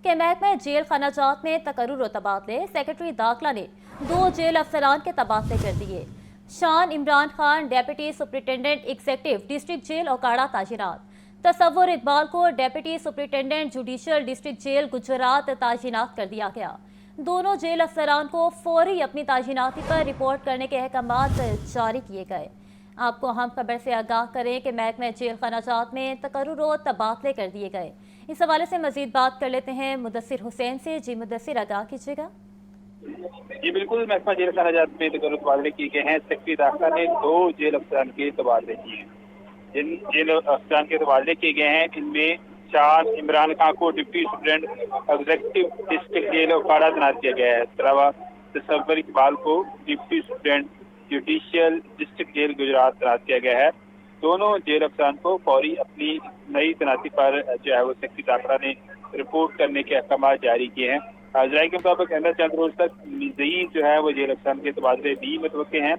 کہ محکمہ जेल खानाजात में तकर्रुर और तबादले। सेक्रेटरी दाखिला ने 2 जेल अफसरान के तबादले कर दिए। Shan Imran Khan deputy superintendent executive district jail Okara तायिनात। तसव्वुर इकबाल को deputy superintendent judicial district jail Gujrat तायिनात कर दिया गया। दोनों जेल अफसरान को फौरी अपनी तायिनाती पर रिपोर्ट करने के अहकामात जारी किए गए। आपको अहम खबर से आगाह करें कि महकमा जेल खानाजात में तकर्रुर और तबादले कर दिए गए। इस हवाले से मजीद बात कर लेते हैं मुदस्सिर हुसैन से। जी मुदस्सिर, आगाह कीजिएगा। जी बिल्कुल, महकमा जेल खानाजात में तकर्रुर तबादले किए गए हैं। सेक्रेटरी दाखिला ने 2 जेल अफसरान के तबादले किए हैं। जिन जेल अफसरान के तबादले किए गए हैं इनमें शान इमरान खान को deputy superintendent executive district jail Okara तैनात किया गया है। इसके अलावा तसव्वुर इकबाल को deputy superintendent judicial district jail Gujrat तैनात किया गया है। दोनों जेल अफसरान को फौरी अपनी नई तैनाती पर जो है वो सेक्रेटरी दाखिला ने रिपोर्ट करने के अहकाम जारी किए हैं। जराये के मुताबिक आइंदा चंद रोज तक मजीद जो है वो जेल अफसरान के तबादले भी मुतवक्के हैं,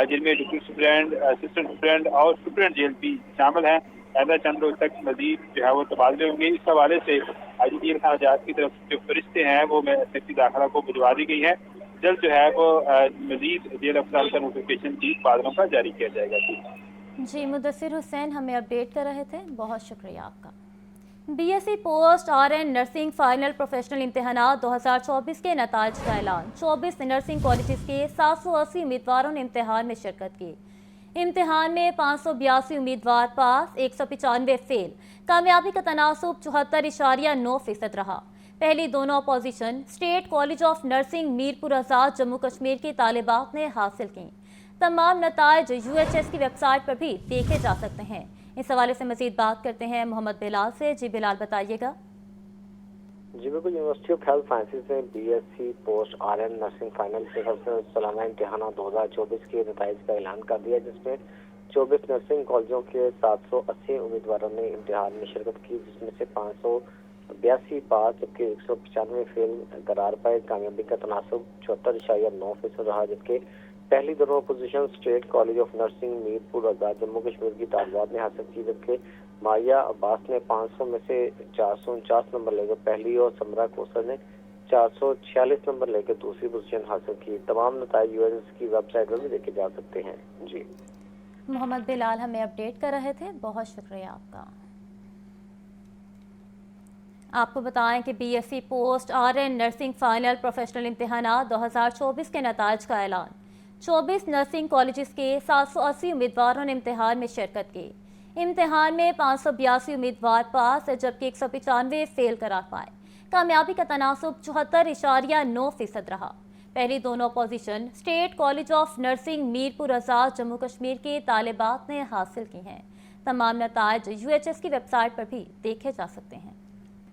जिनमें डिप्टी सुप्रिटेंडेंट, असिस्टेंट सुप्रिटेंडेंट और सुप्रिटेंडेंट जेल भी शामिल हैं। आइंदा चंद रोज तक मजीद जो है वो तबादले होंगे। इस हवाले से आई जेल खानाजात की तरफ जो फरिश्ते हैं वो सेक्रेटरी दाखिला को भिजवा दी गई है। जल्द जो है वो मजीद जेल अफसरान का नोटिफिकेशन भी बादलों का जारी किया जाएगा। जी मुदस्सिर हुसैन हमें अपडेट कर रहे थे, बहुत शुक्रिया आपका। BSc post RN nursing final professional इम्तहानात 2024 के नताइज का ऐलान। 24 नर्सिंग कॉलेजेस के 780 उम्मीदवारों ने इम्तहान में शिरकत की। इम्तहान में 582 उम्मीदवार पास, 195 फेल। कामयाबी का तनासुब 74.9% रहा। पहली दोनों opposition state college of nursing Mirpur Azad Jammu Kashmir की तालिबात ने हासिल की। तमाम नताइज UHS की वेबसाइट पर भी देखे जा सकते हैं। इस हवाले से मजीद बात करते हैं मोहम्मद बिलाल से। जी बिलाल, बताइएगा। जी बिल्कुल, यूनिवर्सिटी ऑफ हेल्थ साइंसेज ने BSc post RN nursing final के सालाना इम्तहान 2024 के नताइज का ऐलान कर दिया, जिसमें 24 नर्सिंग कॉलेजों के 780 उम्मीदवारों ने इम्तहान में शिरकत की, जिसमें से 582 पास जबकि 195 फेल करार पाए। कामयाबी का तनासुब 74.9% रहा, जबकि पहली दोनों position state college of nursing Mirpur Azad Jammu Kashmir की तालिबात ने हासिल की, जबकि मारिया अब्बास ने 500 में से 449 नंबर लेकर पहली और समरा कोसर ने 446 नंबर लेकर दूसरी पोजीशन हासिल की। तमाम नताइज UHS की वेबसाइट पर भी देखे जा सकते हैं। जी मोहम्मद बिलाल हमें अपडेट कर रहे थे, बहुत शुक्रिया आपका। आपको बताएं कि BSc post RN nursing final professional इम्तहानात 2024 के नताइज का ऐलान। 24 नर्सिंग कॉलेजेस के 780 उम्मीदवारों ने इम्तहान में शिरकत की। इम्तहान में 582 उम्मीदवार पास जबकि 195 फेल करार पाए। कामयाबी का तनासुब 74.9% रहा। पहली दोनों position state college of nursing Mirpur Azad Jammu Kashmir की तालिबात ने हासिल की हैं। तमाम नताइज UHS की वेबसाइट पर भी देखे जा सकते हैं।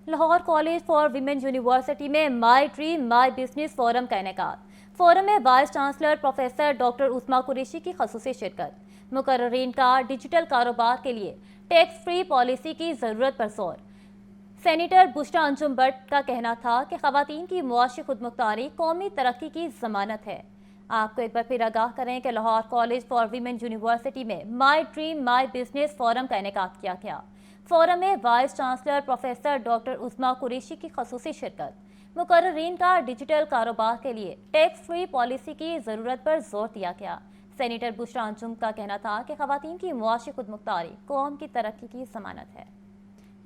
Lahore college for women university में my dream my business forum का इनेकाद। फोरम में vice chancellor professor doctor Usma Qureshi की खसूसी शिरकत। मुकर्ररीन का डिजिटल कारोबार के लिए टैक्स फ्री पॉलिसी की ज़रूरत पर जोर। सेनेटर बुशरा अंजुम भट्ट का कहना था कि ख़वातीन की मुआशी खुदमुख्तारी कौमी तरक्की की ज़मानत है। आपको एक बार फिर आगाह करें कि Lahore college for women university में my dream my business forum का इनेकाद किया गया। फोरम में vice chancellor professor doctor Usma Qureshi की खसूसी शिरकत। मुकर्ररीन का डिजिटल कारोबार के लिए टैक्स फ्री पॉलिसी की ज़रूरत पर जोर दिया गया। सेनेटर बुशरा अंजुम का कहना था कि ख़वातीन की मुआशी खुदमुख्तारी कौम की तरक्की की ज़मानत है।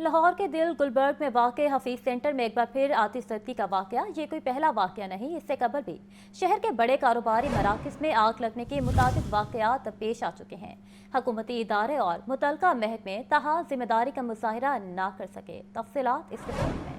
लाहौर के दिल गुलबर्ग में वाक़े हफीज़ सेंटर में एक बार फिर आतिशज़दी का वाक़या। ये कोई पहला वाक़या नहीं, इससे कबल भी शहर के बड़े कारोबारी मराकज़ में आग लगने के मुताबिक वाक़यात पेश आ चुके हैं। हुकूमती इदारे और मुतलका महकमे ताहा जिम्मेदारी का मुजाहिरा ना कर सके। तफसीलात इस रिपोर्ट में।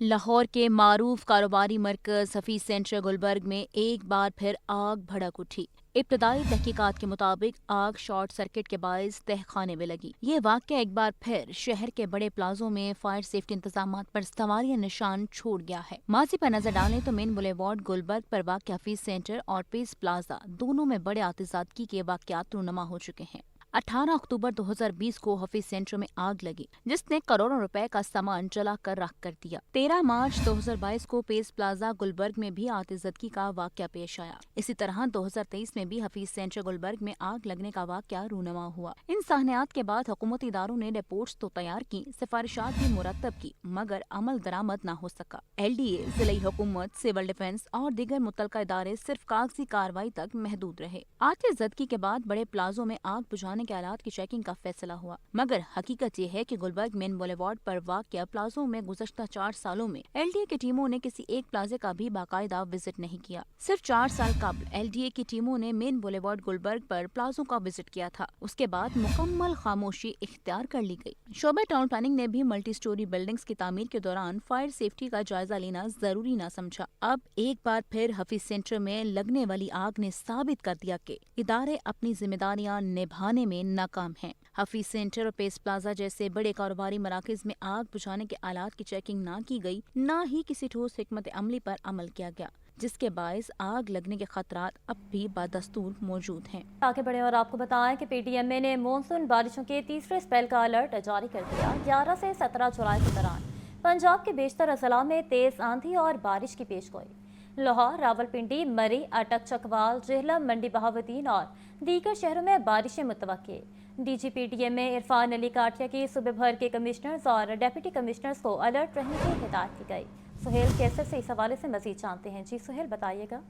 लाहौर के मारूफ कारोबारी मरकज हफीज सेंटर गुलबर्ग में एक बार फिर आग भड़क उठी। इब्तदाई तहकीकात के मुताबिक आग शॉर्ट सर्किट के बायस तहखाने में लगी। ये वाक़या एक बार फिर शहर के बड़े प्लाजों में फायर सेफ्टी इंतजामात पर सवालिया निशान छोड़ गया है। माजी पर नजर डालें तो मेन बुलेवार्ड गुलबर्ग पर वाक़या हफीज सेंटर और पीस प्लाजा दोनों में बड़े आतिशबाज़ी के वाक़यात रूनुमा हो चुके हैं। 18 अक्टूबर 2020 को हफीज सेंटर में आग लगी, जिसने करोड़ों रुपए का सामान जला कर राख कर दिया। 13 मार्च 2022 को पेस प्लाजा गुलबर्ग में भी आतिशबाजी का वाकया पेश आया। इसी तरह 2023 में भी हफीज सेंटर गुलबर्ग में आग लगने का वाकया रूनुमा हुआ। इन साहनियात के बाद हुकूमती इदारों ने रिपोर्ट्स तो तैयार की, सिफारिशात भी मुरतब की, मगर अमल दरामद न हो सका। LDA, जिला हुकूमत, सिविल डिफेंस और दीगर मुतलका इदारे सिर्फ कागजी कार्रवाई तक महदूद रहे। आतिशबाजी के बाद बड़े प्लाजों में आग बुझाने के आलात की चेकिंग का फैसला हुआ, मगर हकीकत ये है कि गुलबर्ग मेन बुलेवार्ड पर वाक़या प्लाजों में गुज़श्ता 4 सालों में LDA की टीमों ने किसी एक प्लाजे का भी बाकायदा विजिट नहीं किया। सिर्फ 4 साल कबल LDA की टीमों ने मेन बुलेवार्ड गुलबर्ग पर प्लाजों का विजिट किया था। उसके बाद मुकम्मल खामोशी इख्तियार कर ली गई। शोबे टाउन प्लानिंग ने भी मल्टी स्टोरी बिल्डिंग्स की तामीर के दौरान फायर सेफ्टी का जायजा लेना जरूरी न समझा। अब एक बार फिर हफीज सेंटर में लगने वाली आग ने साबित कर दिया कि इदारे अपनी जिम्मेदारियां निभाने में नाकाम हैं। हफीज सेंटर और पेस प्लाजा जैसे बड़े कारोबारी मराकज में आग बुझाने के आलात की चेकिंग न की गई, न ही किसी ठोस हिकमत अमली पर अमल किया गया, जिसके बायस आग लगने के खतरात अब भी बदस्तूर मौजूद हैं। आगे बढ़े और आपको बताएं कि PDMA ने मानसून बारिशों के तीसरे स्पेल का अलर्ट जारी कर दिया। 11 से 17 जुलाई के दौरान पंजाब के बेशतर अजला में तेज आंधी और बारिश की पेशगोई। लाहौर, रावलपिंडी, मरी, अटक, चकवाल, जेहलम, मंडी बहावुद्दीन और दीगर शहरों में बारिशें मुतवक्के। DG PDMA इरफान अली काठिया की सूबे भर के कमिश्नर्स और डेप्यूटी कमिश्नर्स को अलर्ट रहने की हिदायत की गई। सुहेल कैसर से इस हवाले से मजीद जानते हैं। जी सुहेल, बताइएगा।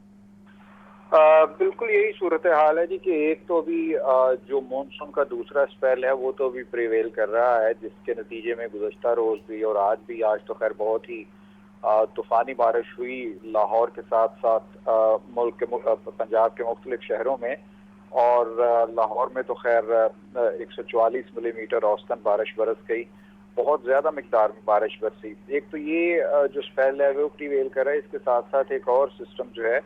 बिल्कुल यही सूरत हाल है जी कि एक तो अभी जो मानसून का दूसरा स्पेल है वो तो अभी प्रिवेल कर रहा है, जिसके नतीजे में गुज़श्ता रोज भी और आज तो खैर बहुत ही तूफानी बारिश हुई लाहौर के साथ साथ मुल्क के पंजाब के मुख्तलिफ शहरों में। और लाहौर में तो खैर 144 मिलीमीटर औसतन बारिश बरस गई, बहुत ज़्यादा मिकदार में बारिश बरसी। एक तो ये जो स्पेल है वो प्रिवेल कर रहा है, इसके साथ साथ एक और सिस्टम जो है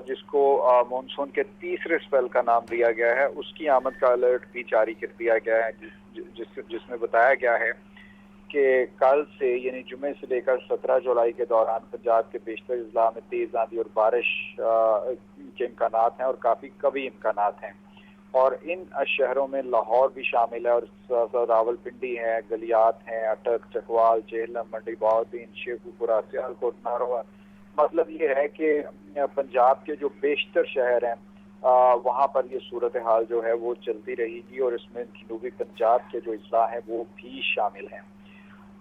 जिसको मानसून के तीसरे स्पेल का नाम दिया गया है, उसकी आमद का अलर्ट भी जारी कर दिया गया है, जिसमें बताया गया है कि कल से यानी जुमे से लेकर 17 जुलाई के दौरान पंजाब के बेशतर अजला में तेज आंधी और बारिश के इम्कानात हैं और काफ़ी कभी इम्कानात हैं। और इन शहरों में लाहौर भी शामिल है और रावलपिंडी है, गलियात हैं, अटक, चकवाल, जेहलम, मंडी बहावुद्दीन, शेखुपुरा, सियालकोट, नारोवा। मतलब ये है कि पंजाब के जो बेशतर शहर हैं वहाँ पर ये सूरत हाल जो है वो चलती रहेगी और इसमें जनूबी पंजाब के जो अजला हैं वो भी शामिल हैं।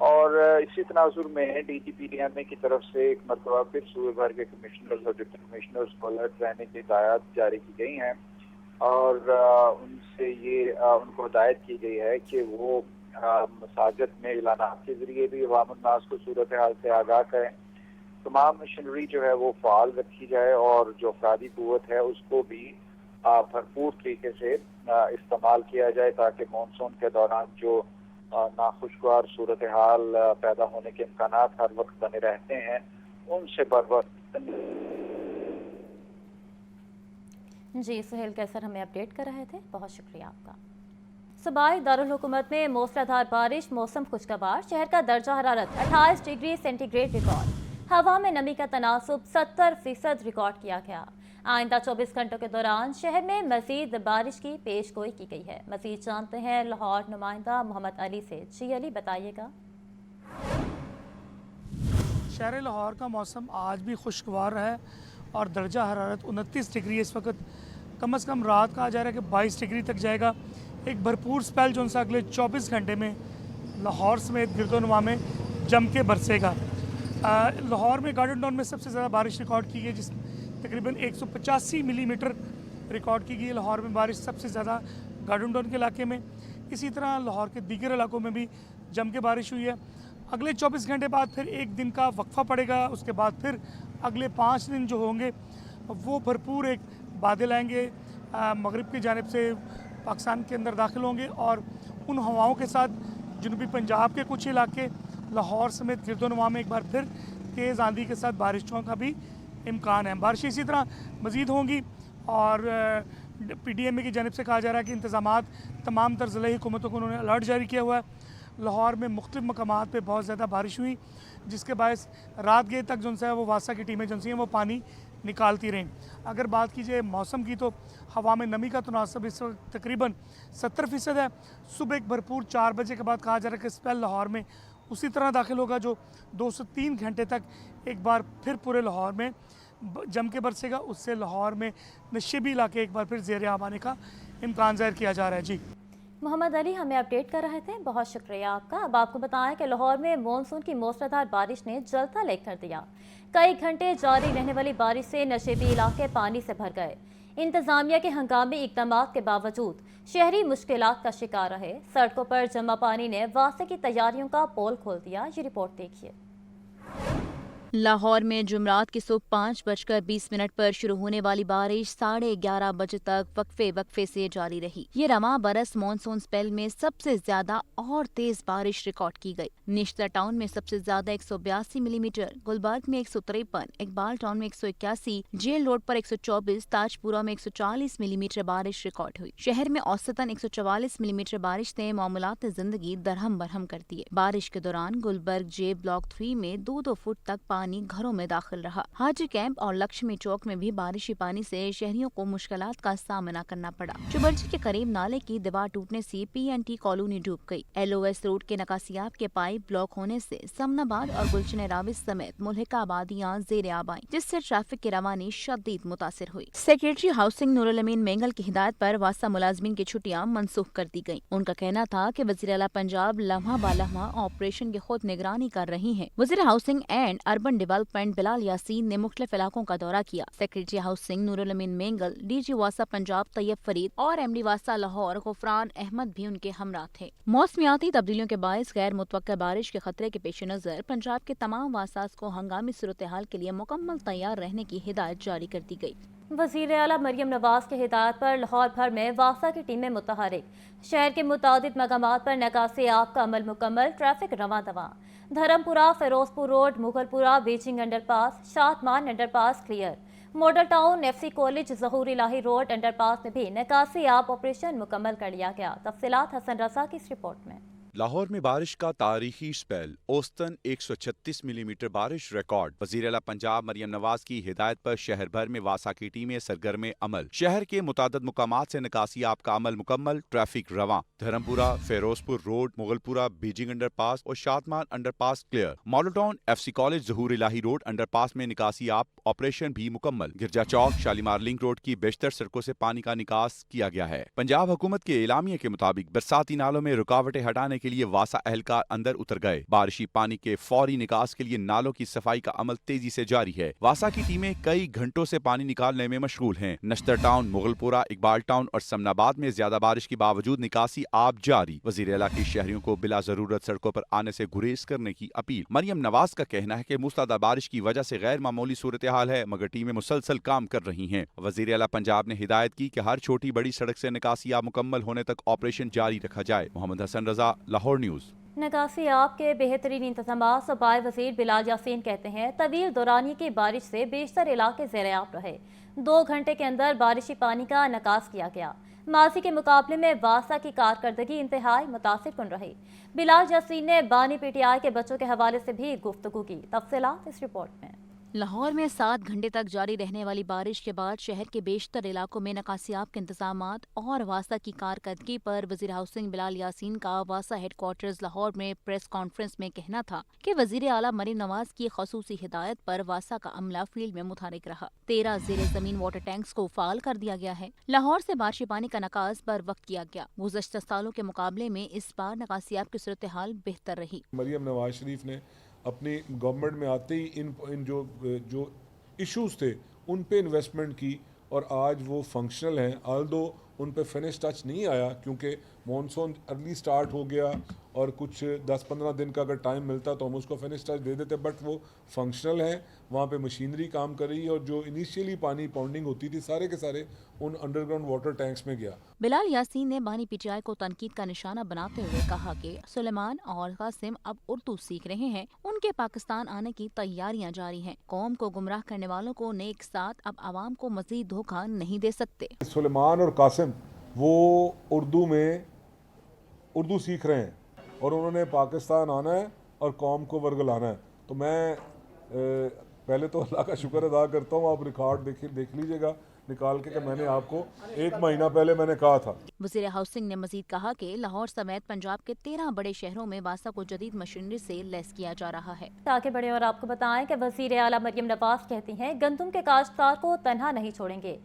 और इसी तनाजुर में DG PDMA की तरफ से एक मरतबा फिर सूबे भर के कमिश्नर्स और डिप्टी कमिश्नर्स को अलर्ट रहने की हिदायत जारी की गई हैं और उनसे ये उनको हिदायत की गई है कि वो मसाजिद में एलानात के जरिए भी अवामुन्नास को सूरत हाल से आगाह करें। तमाम मशीनरी जो है वो फाल रखी जाए और जो अफरादी कुव्वत है उसको भी भरपूर तरीके से इस्तेमाल किया जाए ताकि मानसून के दौरान जो नाखुशगवार सूरत हाल पैदा होने के इम्कानात हर वक्त बने रहते हैं उनसे बर वक्त। जी सुहेल कैसर हमें अपडेट कर रहे थे, बहुत शुक्रिया आपका। सूबाई दारुल हुकूमत में मूसलाधार बारिश, मौसम खुशगवार, शहर का दर्जा हरारत 28 डिग्री सेंटीग्रेड रिकॉर्ड। हवा में नमी का तनासुब 70% रिकॉर्ड किया गया। आइंदा 24 घंटों के दौरान शहर में मजीद बारिश की पेशगोई की गई है। मजीद जानते हैं लाहौर नुमाइंदा मोहम्मद अली से। जी अली, बताइएगा। शहर लाहौर का मौसम आज भी खुशगवार है और दर्जा हरारत 29 डिग्री इस वक्त कम से कम रात कहा जा रहा है कि 22 डिग्री तक जाएगा। एक भरपूर स्पेल जो सा अगले 24 घंटे में लाहौर समेत गिरदोनुमा में जम के बरसेगा। लाहौर में गार्डन टाउन में सबसे ज़्यादा बारिश रिकॉर्ड की गई, जिस तकरीबन 185 मिलीमीटर रिकॉर्ड की गई। लाहौर में बारिश सबसे ज़्यादा गार्डन टाउन के इलाके में, इसी तरह लाहौर के दीगर इलाकों में भी जम के बारिश हुई है। अगले 24 घंटे बाद फिर एक दिन का वक्फा पड़ेगा, उसके बाद फिर अगले 5 दिन जो होंगे वो भरपूर एक बादल आएंगे मगरिब की जानिब से पाकिस्तान के अंदर दाखिल होंगे और उन हवाओं के साथ जनूबी पंजाब के कुछ इलाके, लाहौर समेत गिरदोनुमा में एक बार फिर तेज़ आंधी के साथ बारिशों का भी इम्कान है। बारिश इसी तरह मज़ीद होंगी और PDMA की जानिब से कहा जा रहा है कि इंतज़ामात तमाम तर ज़िला हुकूमतों को उन्होंने अलर्ट जारी किया हुआ है। लाहौर में मुख्तलिफ़ मकामात पे बहुत ज़्यादा बारिश हुई, जिसके बायस रात गए तक जो है वो वासा की टीमें जो हैं वो पानी निकालती रहीं। अगर बात की जाए मौसम की तो हवा में नमी का तनासब इस वक्त तकरीबन 70% है। सुबह एक भरपूर 4 बजे के बाद कहा जा रहा है कि स्पेल लाहौर में उसी तरह दाखिल होगा जो 2 से 3 घंटे तक एक बार फिर पूरे लाहौर में जम के बरसेगा। उससे लाहौर में नशेबी इलाके एक बार फिर ज़ेर आब आने का इम्कान ज़ाहिर किया जा रहा है। जी मोहम्मद अली हमें अपडेट कर रहे थे, बहुत शुक्रिया आपका। अब आपको बताएं कि लाहौर में मानसून की मूसलाधार बारिश ने जलता लेक कर दिया। कई घंटे जारी रहने वाली बारिश से नशेबी इलाके पानी से भर गए। इंतजामिया के हंगामी इकदामात के बावजूद शहरी मुश्किलात का शिकार रहे। सड़कों पर जमा पानी ने वास्ते की तैयारियों का पोल खोल दिया। ये रिपोर्ट देखिए। लाहौर में जुमरात की सुबह 5:20 पर शुरू होने वाली बारिश 11:30 बजे तक वक्फे से जारी रही। ये रमा बरस मानसून स्पेल में सबसे ज्यादा और तेज बारिश रिकॉर्ड की गई। निश्तर टाउन में सबसे ज्यादा 182 मिलीमीटर, गुलबर्ग में 153, इकबाल टाउन में 181, जेल रोड पर 124, ताजपुरा में 140 मिलीमीटर बारिश रिकॉर्ड हुई। शहर में औसतन 144 मिलीमीटर बारिश ने मामूलात जिंदगी दरहम बरहम कर दिए। बारिश के दौरान गुलबर्ग जे ब्लॉक 3 में 2-2 फुट तक पानी घरों में दाखिल रहा। हाजी कैंप और लक्ष्मी चौक में भी बारिशी पानी से शहरियों को मुश्किलात का सामना करना पड़ा। चुबरजी के करीब नाले की दीवार टूटने से PNT कॉलोनी डूब गई। LOS रोड के नकासियाब के पाइप ब्लॉक होने से समनाबाद और गुलशन राविस समेत मुल्हिका आबादियां ज़ेर आब आईं, जिससे ट्रैफिक की रवानी शदीद मुतासिर हुई। सेक्रेटरी हाउसिंग नूरुल अमीन मेंगल की हिदायत पर वासा मुलाजमीन की छुट्टियां मनसूख कर दी गयी। उनका कहना था कि वज़ीर आला पंजाब लम्हा बालम्हा ऑपरेशन की खुद निगरानी कर रही है। वज़ीर housing and urban development Bilal Yasin ने मुख्तलिफ इलाकों का दौरा किया। सेक्रेटरी हाउसिंग नूरुल अमीन मेंगल, DG वासा पंजाब तैयब फरीद और MD वासा लाहौर गुफरान अहमद भी उनके हमरा थे। मौसमियाती तब्दीलियों के बायस गैर मुतवक्का बारिश के खतरे के पेश नजर पंजाब के तमाम वासास को हंगामी सूरत हाल के लिए मुकम्मल तैयार रहने की हिदायत जारी कर दी गई। वज़ीर आला मरियम नवाज की हिदायत पर लाहौर भर में वासा की टीमें मुतहरिक। शहर के मुतादिद मकामात पर निकासी आब का अमल मुकम्मल, ट्रैफिक रवां दवां। Dharampura, Ferozepur road, Mughalpura, Beijing underpass, Shadman underpass clear. Model town, FC college, Zahoor Elahi road underpass में भी निकासी आब ऑपरेशन मुकम्मल कर लिया गया। तफसीलात हसन रजा की इस रिपोर्ट में। लाहौर में बारिश का तारीखी स्पेल, औसतन 136 मिलीमीटर बारिश रिकॉर्ड। वज़ीर आला पंजाब मरियम नवाज की हिदायत पर शहर भर में वासा की टीमें सरगर्म अमल। शहर के मुतादद मुकामात से निकासी आब का अमल मुकम्मल, ट्रैफिक रवां। Dharampura, Ferozepur road, Mughalpura, Beijing underpass और Shadman underpass clear. Model town, FC college, Zahoor Elahi road underpass में निकासी आब ऑपरेशन भी मुकम्मल। गिरजा चौक, शालीमार लिंक रोड की बेशतर सड़कों से पानी का निकास किया गया है। पंजाब हुकूमत के एलामिया के मुताबिक बरसाती नालों में रुकावटें हटाने के लिए वासा एहलकार अंदर उतर गए। बारिशी पानी के फौरी निकास के लिए नालों की सफाई का अमल तेजी से जारी है। वासा की टीमें कई घंटों से पानी निकालने में मशगूल हैं। नश्तर टाउन, मुगलपुरा, इकबाल टाउन और समनाबाद में ज्यादा बारिश के बावजूद निकासी आब जारी। वज़ीर आला की शहरियों को बिला जरूरत सड़कों पर आने से गुरेज करने की अपील। मरियम नवाज का कहना है कि मूसलाधार बारिश की वजह से गैर मामूली सूरत हाल है, मगर टीमें मुसलसल काम कर रही हैं। वज़ीर आला पंजाब ने हिदायत की कि हर छोटी बड़ी सड़क से निकासी आब मुकम्मल होने तक ऑपरेशन जारी रखा जाए। मोहम्मद हसन रजा, लाहौर न्यूज़। निकासी आब के बेहतरीन इंतजाम सूबाई वज़ीर बिलाल यासीन कहते हैं तवील दौरानी की बारिश से बेशतर इलाके ज़ेर आब रहे। 2 घंटे के अंदर बारिशी पानी का निकास किया गया। माजी के मुकाबले में वासा की कारकर्दगी इंतहाई मुतासिर कुन रही। बिलाल यासीन ने बानी PTI के बच्चों के हवाले से भी गुफ्तगू की। तफसीलात इस रिपोर्ट में। लाहौर में 7 घंटे तक जारी रहने वाली बारिश के बाद शहर के बेशतर इलाकों में निकासियाब के इंतजामात और वासा की कारकर्दगी पर वज़ीर हाउसिंग बिलाल यासीन का वासा हेडक्वार्टर्स लाहौर में प्रेस कॉन्फ्रेंस में कहना था कि वज़ीर आला मरियम नवाज की खसूसी हिदायत पर वासा का अमला फील्ड में मुतहरिक रहा। 13 ज़ेरे ज़मीन वाटर टैंक्स को फाल कर दिया गया है। लाहौर से बारिशी पानी का निकास बर वक्त किया गया। गुज़श्ता सालों के मुकाबले में इस बार निकासियाब की सूरत हाल बेहतर रही। मरियम नवाज शरीफ ने अपनी गवर्नमेंट में आते ही इन जो इश्यूज थे उन पे इन्वेस्टमेंट की और आज वो फंक्शनल हैं। आल्दो उन पे फिनिश टच नहीं आया क्योंकि मॉनसून अर्ली स्टार्ट हो गया और कुछ 10-15 दिन का अगर टाइम मिलता तो हम उसको फिनिश टच दे देते, बट वो फंक्शनल है। वहाँ पे मशीनरी काम कर रही है और जो इनिशियली पानी पाउंडिंग होती थी सारे के सारे उन अंडरग्राउंड वाटर टैंक्स में गया। बिलाल यासीन ने बानी PTI को तनकीद का निशाना बनाते हुए कहा कि सुलेमान और कासिम अब उर्दू सीख रहे हैं, उनके पाकिस्तान आने की तैयारियां जारी हैं। कौम को गुमराह करने वालों को ने एक साथ अब आवाम को मजीद धोखा नहीं दे सकते। सुलेमान और कासिम वो उर्दू सीख रहे हैं और उन्होंने पाकिस्तान आना है और कौम को वर्गलाना है। तो मैं پہلے تو اللہ کا شکر ادا کرتا ہوں, آپ ریکارڈ دیکھ لیجئے گا نکال کے کہ میں نے آپ کو 1 مہینہ پہلے میں نے کہا تھا. وزیر ہاؤسنگ نے مزید کہا کہ لاہور سمیت پنجاب کے 13 بڑے شہروں میں واسا کو جدید مشینری سے لیس کیا جا رہا ہے. آگے بڑھے اور آپ کو بتائیں کہ وزیر اعلیٰ مریم نواز کہتی ہیں گندم کے کاشتکار کو تنہا نہیں چھوڑیں گے,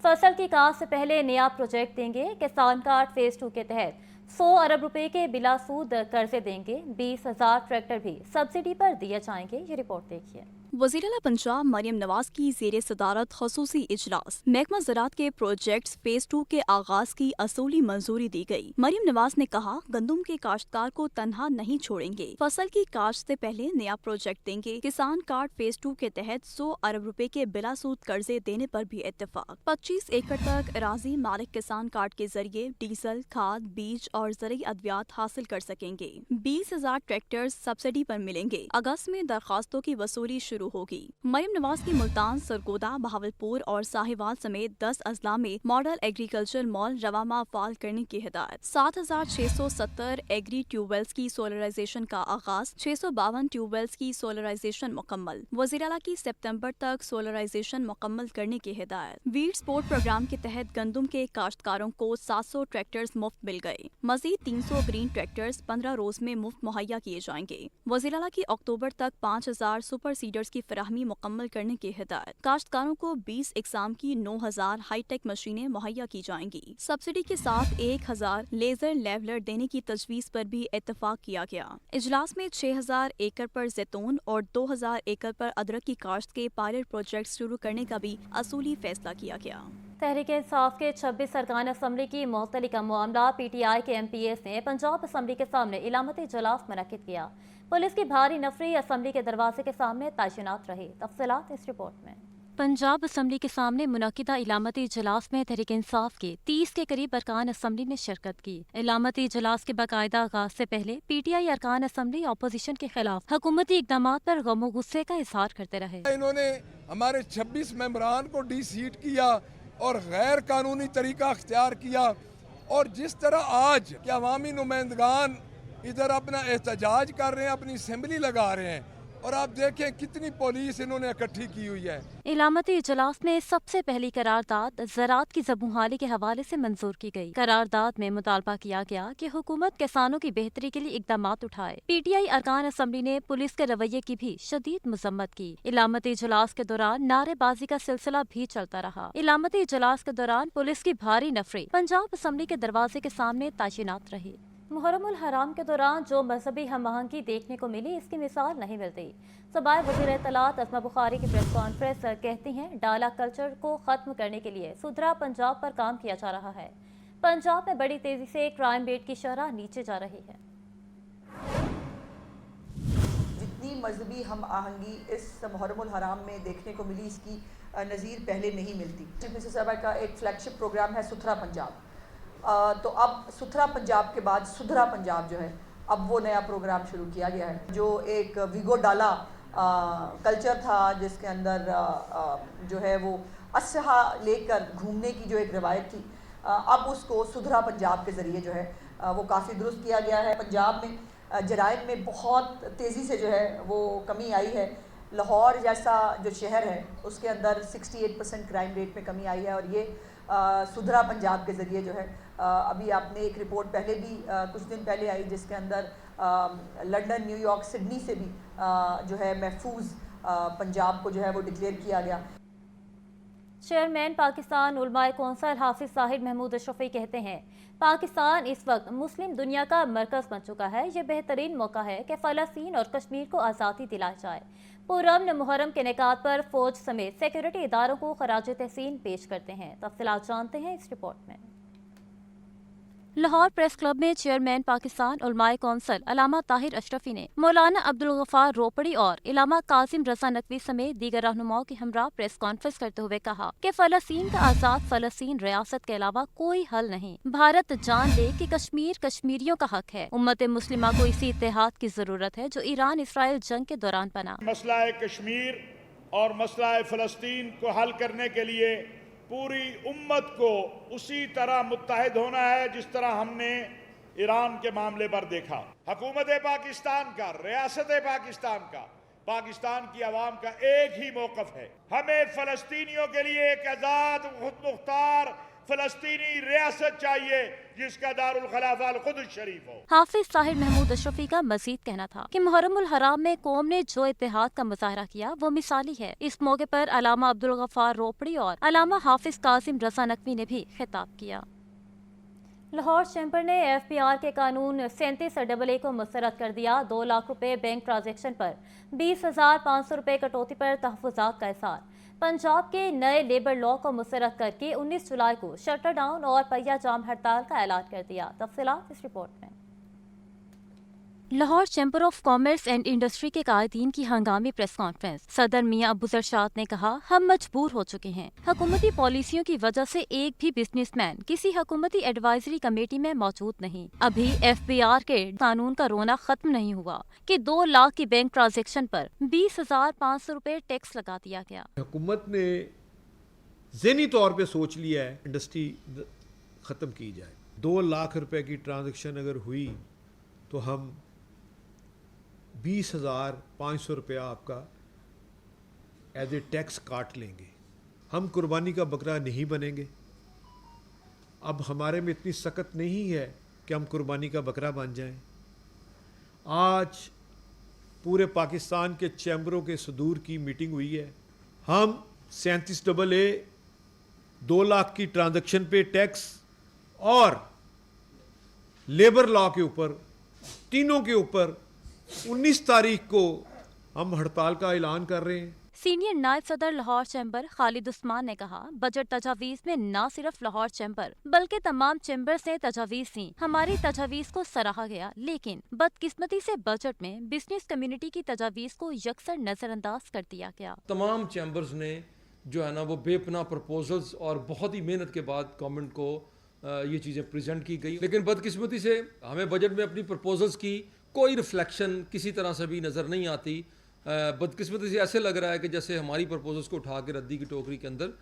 فصل کی کاشت سے پہلے نیا پروجیکٹ دیں گے, کسان کارڈ فیز 2 کے تحت 100 ارب روپے کے بلا سود قرضے دیں گے, 20,000 ٹریکٹر بھی سبسڈی پر دیے جائیں گے. یہ رپورٹ دیکھیے. وزیر اعلیٰ پنجاب مریم نواز کی زیر صدارت خصوصی اجلاس. محکمہ زراعت کے پروجیکٹس فیز 2 کے آغاز کی اصولی منظوری دی گئی. مریم نواز نے کہا گندم کے کاشتکار کو تنہا نہیں چھوڑیں گے, فصل کی کاشت سے پہلے نیا پروجیکٹ دیں گے, کسان کارڈ فیز 2 کے تحت 100 ارب روپے کے بلا سود قرضے دینے پر بھی اتفاق. 25 ایکڑ تک اراضی مالک کسان کارڈ کے ذریعے ڈیزل, کھاد, بیج اور زرعی ادویات حاصل کر سکیں گے. 20,000 ٹریکٹر سبسڈی پر ملیں گے. اگست میں درخواستوں کی وصولی شروع ہوگی. مریم نواز کی ملتان, سرگودا, بہاولپور اور ساہیوال سمیت 10 اضلاع میں ماڈل ایگریکلچر مال رواں فعال کرنے کی ہدایت. 7,670 ایگری ٹیوب ویلز کی سولرائزیشن کا آغاز. 652 ٹیوب ویلز کی سولرائزیشن مکمل. وزیر اعلیٰ کی سپتمبر تک سولرائزیشن مکمل کرنے کی ہدایت. ویٹ سپورٹ پروگرام کے تحت گندم کے کاشتکاروں کو 700 ٹریکٹرز مفت مل گئے. مزید 300 گرین ٹریکٹرز 15 روز میں مفت مہیا کیے جائیں گے. وزیر اعلیٰ کی اکتوبر تک 5,000 سپر سیڈرز کی فراہمی مکمل کرنے کی ہدایت. کاشتکاروں کو 20 اقسام کی 9,000 ہائی ٹیک مشینیں مہیا کی جائیں گی. سبسڈی کے ساتھ 1,000 لیزر لیولر دینے کی تجویز پر بھی اتفاق کیا گیا. اجلاس میں 6,000 ایکڑ پر زیتون اور 2,000 ایکڑ پر ادرک کی کاشت کے پائلٹ پروجیکٹ شروع کرنے کا بھی اصولی فیصلہ کیا گیا. تحریک انصاف کے 26 ارکان اسمبلی کی معطلی کا معاملہ. پی ٹی آئی کے ایم پی ایس نے پنجاب اسمبلی کے سامنے علامتی اجلاس منعقد کیا. پولیس کی بھاری نفری اسمبلی کے دروازے کے سامنے تعینات رہی. تفصیلات اس رپورٹ میں. پنجاب اسمبلی کے سامنے منعقدہ علامتی اجلاس میں تحریک انصاف کے 30 کے قریب ارکان اسمبلی نے شرکت کی. علامتی اجلاس کے باقاعدہ آغاز سے پہلے پی ٹی آئی ارکان اسمبلی اپوزیشن کے خلاف حکومتی اقدامات پر غم و غصے کا اظہار کرتے رہے. انہوں نے ہمارے 26 ممبران کو ڈی سیٹ کیا اور غیر قانونی طریقہ اختیار کیا, اور جس طرح آج کہ عوامی نمائندگان ادھر اپنا احتجاج کر رہے ہیں, اپنی اسمبلی لگا رہے ہیں, اور آپ دیکھیں کتنی پولیس انہوں نے اکٹھی کی ہوئی ہے. علامتی اجلاس میں سب سے پہلی قرارداد زراعت کی زبونحالی کے حوالے سے منظور کی گئی. قرارداد میں مطالبہ کیا گیا کہ حکومت کسانوں کی بہتری کے لیے اقدامات اٹھائے. پی ٹی آئی ارکان اسمبلی نے پولیس کے رویے کی بھی شدید مذمت کی. علامتی اجلاس کے دوران نعرے بازی کا سلسلہ بھی چلتا رہا. علامتی اجلاس کے دوران پولیس کی بھاری نفری پنجاب اسمبلی کے دروازے کے سامنے تعینات رہی. محرم الحرام کے دوران جو مذہبی ہم آہنگی دیکھنے کو ملی اس کی مثال نہیں ملتی. صوبائی وزیر اطلاعات اسما بخاری کی پریس کانفرنس کہتی ہیں ڈالا کلچر کو ختم کرنے کے لیے سدھرا پنجاب پر کام کیا جا رہا ہے. پنجاب میں بڑی تیزی سے کرائم ریٹ کی شرح نیچے جا رہی ہے. جتنی مذہبی ہم آہنگی اس محرم الحرام میں دیکھنے کو ملی اس کی نظیر پہلے نہیں ملتی. چیف منسٹر صاحبہ کا ایک فلیگ شپ پروگرام ہے ستھرا پنجاب, تو اب ستھرا پنجاب کے بعد سدھرا پنجاب جو ہے اب وہ نیا پروگرام شروع کیا گیا ہے. جو ایک ویگو ڈالا کلچر تھا جس کے اندر جو ہے وہ اسلحہ لے کر گھومنے کی جو ایک روایت تھی, اب اس کو سدھرا پنجاب کے ذریعے جو ہے وہ کافی درست کیا گیا ہے. پنجاب میں جرائم میں بہت تیزی سے جو ہے وہ کمی آئی ہے. لاہور جیسا جو شہر ہے اس کے اندر 68% کرائم ریٹ میں کمی آئی ہے, اور یہ سدھرا پنجاب کے ذریعے جو ہے ابھی آپ نے ایک رپورٹ پہلے بھی کچھ دن پہلے آئی جس کے اندر لنڈن, نیو یارک, سڈنی سے بھی جو ہے محفوظ پنجاب کو جو ہے وہ ڈکلیئر کیا گیا. چیئرمین پاکستان علماء کونسل حافظ صاحب محمود اشرفی کہتے ہیں پاکستان اس وقت مسلم دنیا کا مرکز بن چکا ہے. یہ بہترین موقع ہے کہ فلسطین اور کشمیر کو آزادی دلائی جائے. پرامن محرم کے انعقاد پر فوج سمیت سیکورٹی اداروں کو خراج تحسین پیش کرتے ہیں. تفصیلات جانتے ہیں اس رپورٹ میں. لاہور پریس کلب میں چیئرمین پاکستان علماء کونسل علامہ طاہر اشرفی نے مولانا عبدالغفار روپڑی اور علامہ کاظم رضا نقوی سمیت دیگر رہنماؤں کے ہمراہ پریس کانفرنس کرتے ہوئے کہا کہ فلسطین کا آزاد فلسطین ریاست کے علاوہ کوئی حل نہیں. بھارت جان لے کہ کشمیر کشمیریوں کا حق ہے. امت مسلمہ کو اسی اتحاد کی ضرورت ہے جو ایران اسرائیل جنگ کے دوران بنا. مسئلہ کشمیر اور مسئلہ فلسطین کو حل کرنے کے لیے پوری امت کو اسی طرح متحد ہونا ہے جس طرح ہم نے ایران کے معاملے پر دیکھا. حکومت پاکستان کا, ریاست پاکستان کا पाकिस्तान की आवाम का एक ही मौकफ है, हमें फलस्तीनियों के लिए एक आजाद खुद मुख्तार फलस्तीनी रियासत चाहिए जिसका दारुल खिलाफा अल कुद्स शरीफ हो। हाफिज साहिर महमूद अशरफी का मजीद कहना था कि मुहर्रमुल हराम में कौम ने जो इत्तेहाद का मुजाहरा किया वो मिसाली है। इस मौके पर अलामा अब्दुल गफ्फार रोपड़ी और अलामा हाफिज कासिम रजा नकवी ने भी खिताब किया। लाहौर चैम्बर ने FPR के कानून 37AA को मुस्तरद कर दिया। 2 लाख रुपए बैंक ट्रांजैक्शन पर 20,500 रुपए कटौती पर तहफ़्फ़ुज़ात का इज़हार। पंजाब के नए लेबर लॉ को मुस्तरद करके 19 जुलाई को शटर डाउन और पहिया जाम हड़ताल का ऐलान कर दिया। तफसीलात इस रिपोर्ट में। Lahore chamber of commerce and industry के कायदीन की हंगामी प्रेस कॉन्फ्रेंस। सदर मियां अबू जरशाद ने कहा, हम मजबूर हो चुके हैं। हुकूमती पॉलिसियों की वजह से एक भी बिजनेसमैन किसी हुकूमती एडवाइजरी कमेटी में मौजूद नहीं। अभी FPR के कानून का रोना खत्म नहीं हुआ कि 2 लाख की बैंक ट्रांजैक्शन पर 20,500 रुपए टैक्स लगा दिया गया। हुकूमत ने ज़हनी तौर पे सोच लिया है इंडस्ट्री ख़त्म की जाए। 2 लाख रुपए की ट्रांजैक्शन अगर हुई तो हम 20,500 रुपया आपका एज ए टैक्स काट लेंगे। हम कुर्बानी का बकरा नहीं बनेंगे। अब हमारे में इतनी सख्त नहीं है कि हम कुर्बानी का बकरा बन जाएं। आज पूरे पाकिस्तान के चैम्बरों के सदूर की मीटिंग हुई है। हम 37AA 2 लाख की ट्रांजैक्शन पे टैक्स और लेबर लॉ के ऊपर, तीनों के ऊपर 19 तारीख को हम हड़ताल का ऐलान कर रहे हैं। सीनियर नायब सदर लाहौर चैम्बर खालिद उस्मान ने कहा, बजट तजावीज़ में न सिर्फ लाहौर चैम्बर बल्कि तमाम चैम्बर्स ने तजावीज़ दी। हमारी तजावीज़ को सराहा गया, लेकिन बदकिस्मती से बजट में बिजनेस कम्युनिटी की तजावीज़ को यकसर नजरअंदाज कर दिया गया। तमाम चैम्बर्स ने जो है ना वो बेपनाह प्रपोजल्स और बहुत ही मेहनत के बाद गवर्नमेंट को ये चीज़ें प्रेजेंट की गई, लेकिन बदकिस्मती से हमें बजट में अपनी प्रपोजल्स की कोई रिफ्लेक्शन किसी तरह से भी नज़र नहीं आती। बदकिस्मती से ऐसे लग रहा है कि जैसे हमारी प्रपोजल्स को उठा के रद्दी की टोकरी के अंदर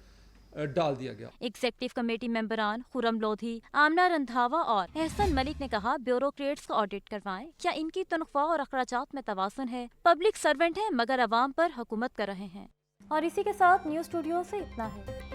डाल दिया गया। एग्जीक्यूटिव कमेटी मेंबरान खुरम लोधी, आमना रंधावा और एहसन मलिक ने कहा, ब्यूरोक्रेट्स को ऑडिट करवाएं। क्या इनकी तनख्वाह और अखराजात में तवाज़ुन है? पब्लिक सर्वेंट हैं मगर अवाम पर हुकूमत कर रहे हैं। और इसी के साथ न्यूज़ स्टूडियो से इतना है।